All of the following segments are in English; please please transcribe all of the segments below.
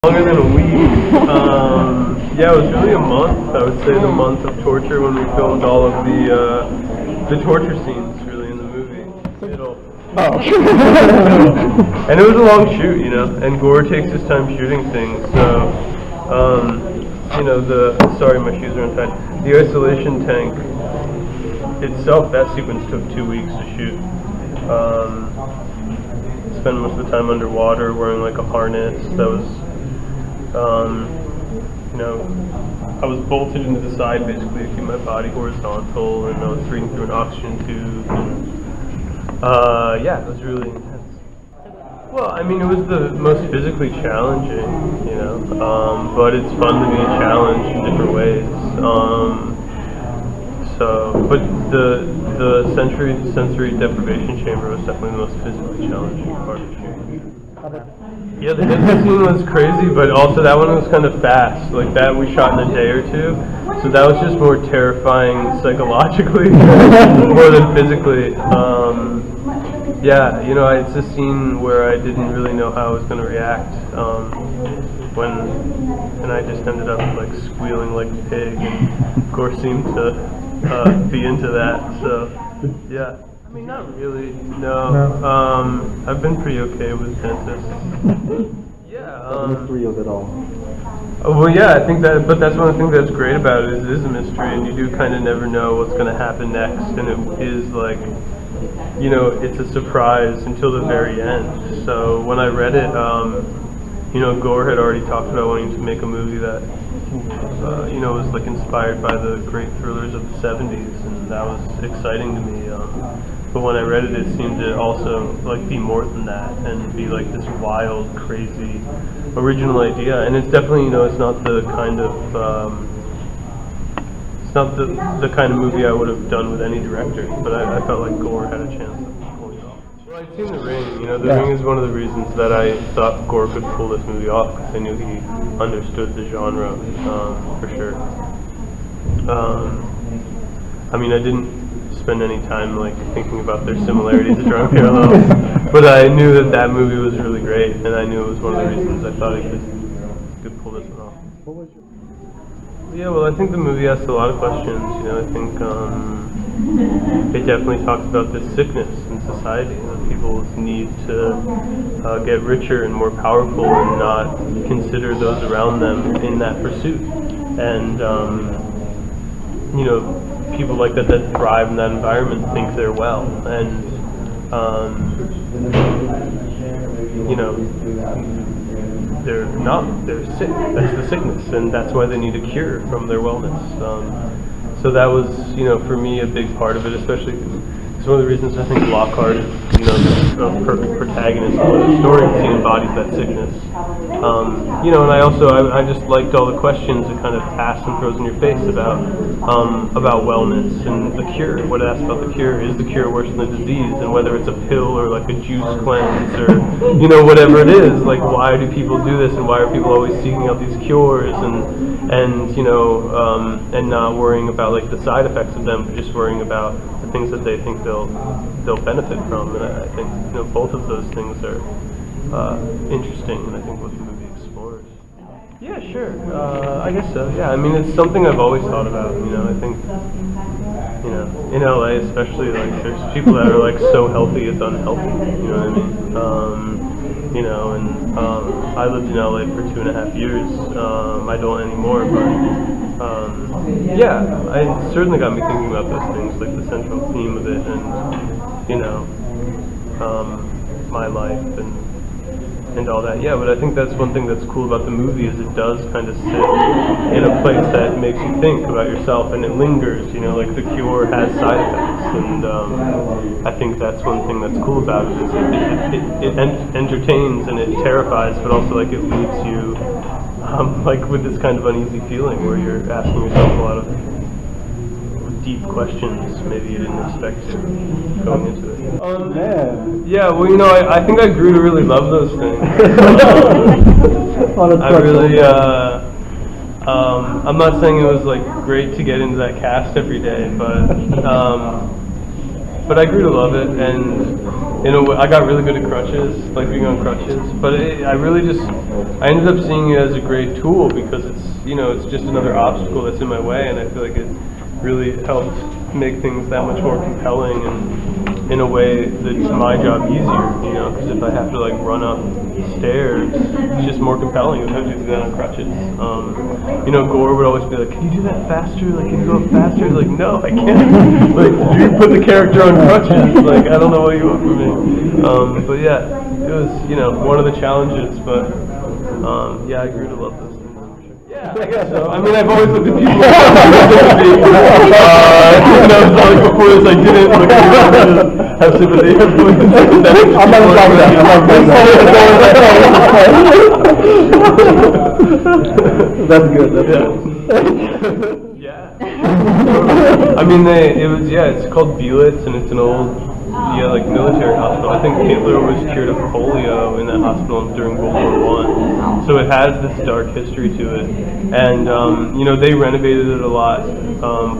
Longer than a week. Yeah, it was really a month. I would say the month of torture when we filmed all of the torture scenes really in the movie. Oh. And it was a long shoot, you know, and Gore takes his time shooting things, so, you know, sorry, my shoes are untied. The isolation tank itself, that sequence took 2 weeks to shoot. Spent most of the time underwater, wearing like a harness. That was, you know, I was bolted into the side basically to keep my body horizontal, and I was breathing through an oxygen tube. And, yeah, it was really intense. Well, I mean, it was the most physically challenging, you know, but it's fun to be challenged in different ways. But the sensory deprivation chamber was definitely the most physically challenging part of shooting. Yeah, the hit scene was crazy, but also that one was kind of fast. Like that we shot in a day or two, so that was just more terrifying psychologically more than physically. Yeah, you know, it's a scene where I didn't really know how I was going to react and I just ended up like squealing like a pig, and Gore seemed to be into that. So yeah. I mean, not really. No. I've been pretty okay with dentists. Yeah. Mystery of it all. Well, yeah, I think that, but that's one of the things that's great about it is a mystery, and you do kind of never know what's going to happen next, and it is like, you know, it's a surprise until the very end. So when I read it, you know, Gore had already talked about wanting to make a movie that, you know, was like inspired by the great thrillers of the 70s, and that was exciting to me. But when I read it, it seemed to also like be more than that and be like this wild, crazy, original idea. And it's definitely, you know, it's not the kind of the kind of movie I would have done with any director. But I felt like Gore had a chance of pulling it off. Well, I'd seen The Ring. You know, The Ring is one of the reasons that I thought Gore could pull this movie off, because I knew he understood the genre for sure. I mean, I didn't spend any time like thinking about their similarities or drawing parallels, but I knew that movie was really great, and I knew it was one of the reasons I thought I could pull this one off. Yeah, well, I think the movie asked a lot of questions. You know, I think it definitely talks about this sickness in society, that people's need to get richer and more powerful and not consider those around them in that pursuit. And you know, people like that thrive in that environment think they're well, and you know, they're not. They're sick. That's the sickness, and that's why they need a cure from their wellness. So that was, you know, for me a big part of it, especially. It's one of the reasons I think Lockhart is, you know, a perfect protagonist of the story, because he embodies that sickness. You know, and I just liked all the questions it kind of asks and throws in your face about wellness and the cure. What it asks about the cure, is the cure worse than the disease, and whether it's a pill or like a juice cleanse or, you know, whatever it is. Like, why do people do this, and why are people always seeking out these cures and you know, and not worrying about like the side effects of them, but just worrying about the things that they think they'll benefit from. And I think, you know, both of those things are interesting, and I think what the movie explores. Yeah, sure. I guess so. Yeah, I mean, it's something I've always thought about. You know, I think, you know, in LA especially, like there's people that are like so healthy it's unhealthy. You know what I mean? You know, and I lived in LA for 2.5 years. I don't anymore, but yeah, it certainly got me thinking about those things, like the central theme of it, and you know, my life and all that. Yeah, but I think that's one thing that's cool about the movie, is it does kind of sit in a place that makes you think about yourself, and it lingers. You know, like the cure has side effects, and I think that's one thing that's cool about it, is it entertains and it terrifies, but also like it leaves you like with this kind of uneasy feeling where you're asking yourself a lot of deep questions maybe you didn't expect to going into it. Yeah, well, you know, I think I grew to really love those things. I really, I'm not saying it was like great to get into that cast every day, but but I grew to love it, and in a way, I got really good at crutches, like being on crutches. But I ended up seeing it as a great tool because it's just another obstacle that's in my way, and I feel like it really helped make things that much more compelling and in a way that's my job easier, because if I have to like run up stairs, it's just more compelling if I have to do that on crutches. Gore would always be like, can you do that faster? Like, can you go up faster? Like, no, I can't. Like, you put the character on crutches. Like, I don't know what you want from me. But yeah, it was, one of the challenges, but yeah, I grew to love those things. Yeah, I guess so. I mean, I've always looked at people with sympathy. Like before this, I didn't look at people with have sympathy. I'm not talking about that. That's good. That's good. Yeah. I mean, it's called Belitz, and it's an old, military hospital. I think Hitler was cured of polio in that hospital during World War I. So it has this dark history to it. And, they renovated it a lot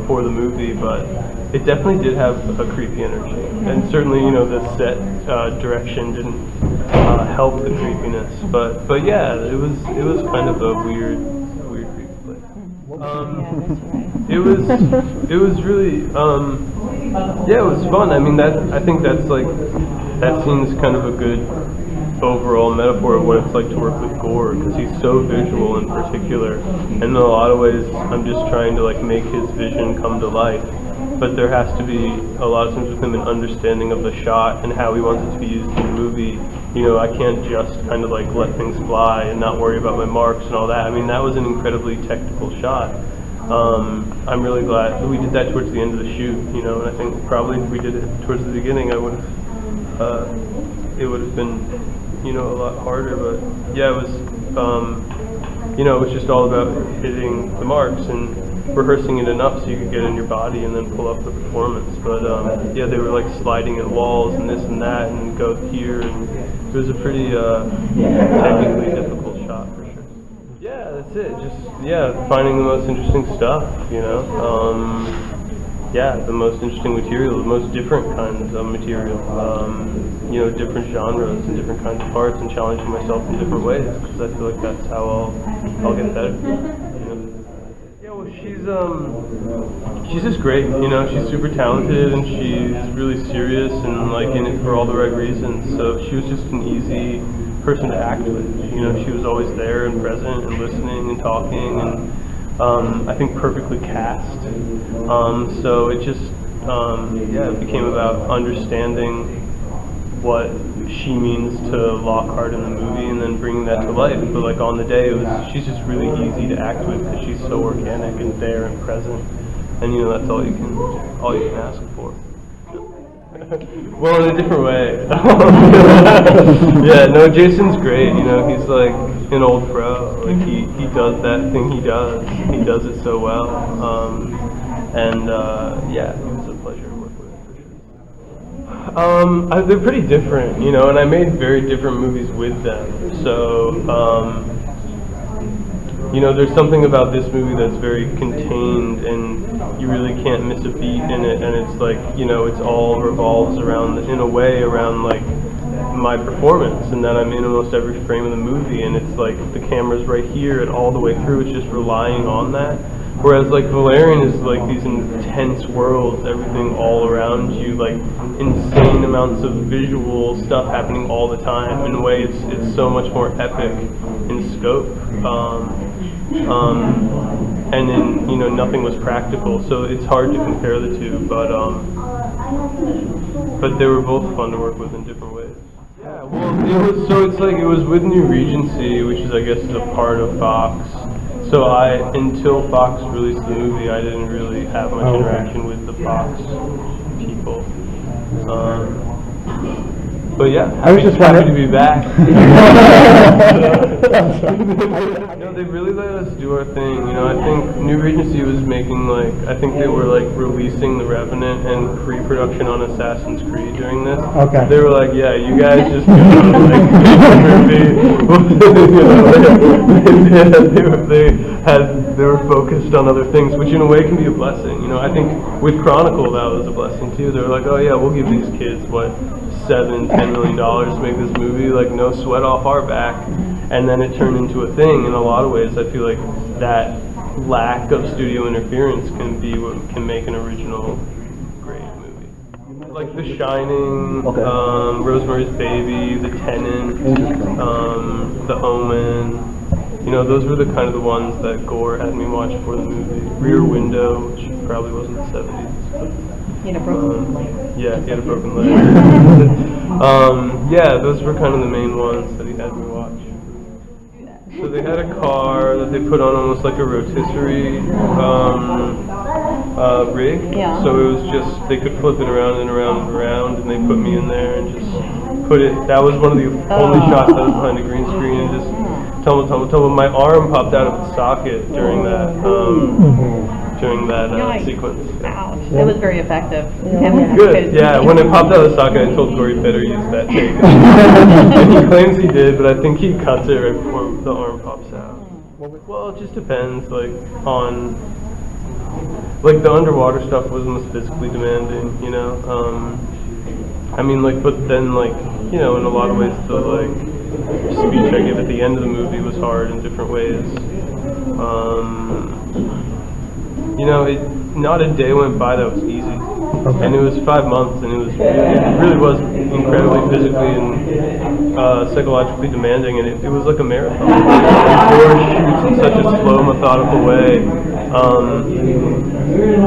for the movie, but it definitely did have a creepy energy. And certainly, the set direction didn't help the creepiness. But yeah, it was kind of a weird creepy place. It was really, it was fun. I mean, I think that scene's kind of a good overall metaphor of what it's like to work with Gore, because he's so visual in particular, and in a lot of ways I'm just trying to like make his vision come to life, but there has to be a lot of times with him an understanding of the shot and how he wants it to be used in the movie. I can't just kind of like let things fly and not worry about my marks and all that. I mean, that was an incredibly technical shot. I'm really glad we did that towards the end of the shoot, and I think probably if we did it towards the beginning, it would have been, a lot harder. But yeah, it was, it was just all about hitting the marks and rehearsing it enough so you could get in your body and then pull up the performance. But they were like sliding at walls and this and that and go here, and it was a pretty technically difficult shot for sure. Yeah, that's it. Just finding the most interesting stuff, the most interesting material, the most different kinds of material, different genres and different kinds of parts, and challenging myself in different ways, because I feel like that's how I'll get better. Yeah, well, she's just great. She's super talented, and she's really serious and like in it for all the right reasons. So she was just an easy person to act with. She was always there and present and listening and talking, and I think perfectly cast. So it just it became about understanding what she means to Lockhart in the movie and then bringing that to life. But like on the day, she's just really easy to act with because she's so organic and there and present, and that's all you can ask for. Well, in a different way. Yeah, no, Jason's great. He's like an old pro. Like he does that thing he does. He does it so well. It was a pleasure to work with, for sure. They're pretty different, and I made very different movies with them. So, there's something about this movie that's very contained, and you really can't miss a beat in it, and it's like, it's all revolves around, in a way, around like my performance, and that I'm in almost every frame of the movie, and it's like the camera's right here and all the way through, it's just relying on that. Whereas like Valerian is like these intense worlds, everything all around you, like insane amounts of visual stuff happening all the time. In a way, it's so much more epic in scope. And then nothing was practical, so it's hard to compare the two. But they were both fun to work with in different ways. Yeah, well, it was with New Regency, which is I guess is a part of Fox. So until Fox released the movie, I didn't really have much interaction with the Fox people. But yeah, I was just happy to wondering. be back. No, they really let us do our thing. You know, I think New Regency was making like, I think they were like releasing The Revenant and pre-production on Assassin's Creed during this. Okay. They were like, yeah, you guys just go, like, they were focused on other things, which in a way can be a blessing. You know, I think with Chronicle that was a blessing too. They were like, oh yeah, we'll give these kids what, $7-10 million to make this movie, like no sweat off our back. And then it turned into a thing. In a lot of ways, I feel like that lack of studio interference can be what can make an original great movie. Like The Shining, Okay. Rosemary's Baby, The Tenant, Interesting. The Omen. You know, those were the kind of the ones that Gore had me watch for the movie. Rear Window, which probably wasn't the 70s. But, You had a broken leg. yeah, he had a broken leg. Yeah, those were kind of the main ones that he had me watch. So they had a car that they put on almost like a rotisserie rig. Yeah. So it was just, they could flip it around and around and around, and they put me in there and just put it, that was one of the only shots that was behind a green screen, and just tumble. My arm popped out of the socket during that, sequence. Ouch. It was very effective. Good, yeah, when it popped out of the socket, I told Corey better use that take. And he claims he did, but I think he cuts it right before the arm pops out. Well, it just depends, like, on, like, the underwater stuff was most physically demanding, you know? I mean, like, but then, like, you know, in a lot of ways, the, like, speech I give at the end of the movie was hard in different ways. You know, not a day went by that was easy. Okay. And it was 5 months, and it really was incredibly physically and psychologically demanding, and it was like a marathon. Gore shoots in such a slow, methodical way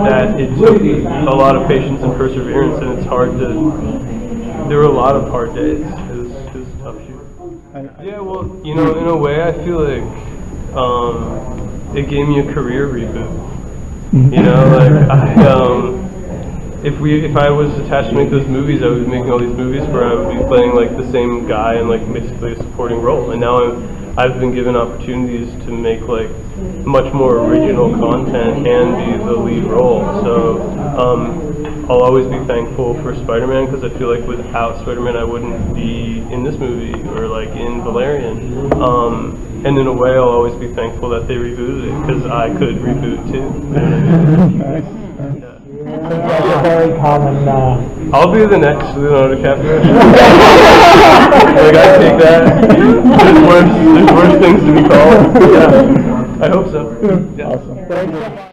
that it took a lot of patience and perseverance, and it's hard to, there were a lot of hard days. It was a tough shoot. Yeah, well, you know, in a way, I feel like it gave me a career reboot. You know, like if I was attached to make those movies, I would be making all these movies where I would be playing like the same guy in like basically a supporting role. And now I've been given opportunities to make like much more original content and be the lead role. So I'll always be thankful for Spider-Man, because I feel like without Spider-Man I wouldn't be in this movie or like in Valerian. And in a way, I'll always be thankful that they rebooted it, because I could reboot too. Nice. Yeah. That's a very common. I'll be the next Leonardo DiCaprio. Like, I take that. There's worse things to be called. Yeah, I hope so. Yeah. Awesome. Thanks so much.